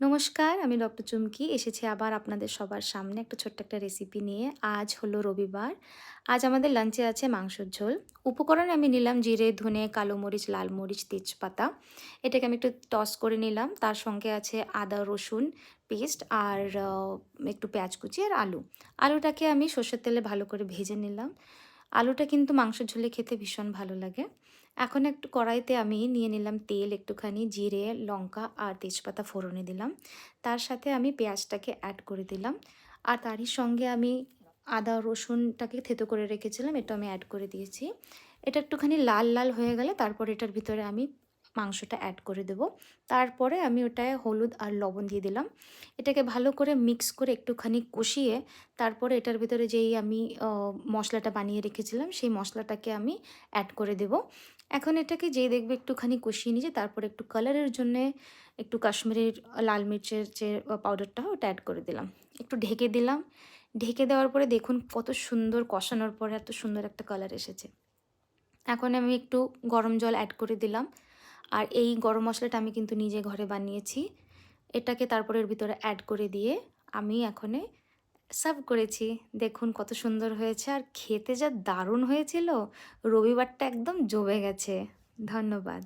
নমস্কার, আমি ডক্টর চুমকি এসেছি আবার আপনাদের সবার সামনে একটা ছোট্ট একটা রেসিপি নিয়ে। আজ হলো রবিবার। আজ আমাদের লাঞ্চে আছে মাংসের ঝোল। উপকরণে আমি নিলাম জিরে, ধনে, কালো মরিচ, লাল মরিচ, তেজপাতা। এটাকে আমি একটু টস করে নিলাম। তার সঙ্গে আছে আদা, রসুন পেস্ট আর একটু পেঁয়াজ কুচি আর আলু। আলুটাকে আমি সর্ষের তেলে ভালো করে ভেজে নিলাম। আলুটা কিন্তু মাংসের ঝোলে খেতে ভীষণ ভালো লাগে। এখন একটু কড়াইতে আমি নিয়ে নিলাম তেল, একটুখানি জিরে, লঙ্কা আর তেজপাতা ফোড়নে দিলাম। তার সাথে আমি পেঁয়াজটাকে অ্যাড করে দিলাম। আর তারই সঙ্গে আমি আদা রসুনটাকে থেতো করে রেখেছিলাম, এটা আমি অ্যাড করে দিয়েছি। এটা একটুখানি লাল লাল হয়ে গেলে তারপর এটার ভিতরে আমি মাংসটা অ্যাড করে দেব। তারপরে আমি ওটায় হলুদ আর লবণ দিয়ে দিলাম। এটাকে ভালো করে মিক্স করে একটুখানি কষিয়ে তারপরে এটার ভিতরে যেই আমি মশলাটা বানিয়ে রেখেছিলাম সেই মশলাটাকে আমি অ্যাড করে দেব। এখন এটাকে যেই দেখবে একটুখানি কষিয়ে নিয়েছি, তারপরে একটু কালারের জন্যে একটু কাশ্মীরি লাল মির্চের যে পাউডারটা ওটা অ্যাড করে দিলাম। একটু ঢেকে দিলাম। ঢেকে দেওয়ার পরে দেখুন কত সুন্দর কষানোর পরে এত সুন্দর একটা কালার এসেছে। এখন আমি একটু গরম জল অ্যাড করে দিলাম। আর এই গরম মশলাটা আমি কিন্তু নিজে ঘরে বানিয়েছি। এটাকে তারপরে এর ভিতরে অ্যাড করে দিয়ে আমি এখনে সার্ভ করেছি। দেখুন কত সুন্দর হয়েছে আর খেতে যা দারুণ হয়েছিল। রবিবারটা একদম জমে গেছে। ধন্যবাদ।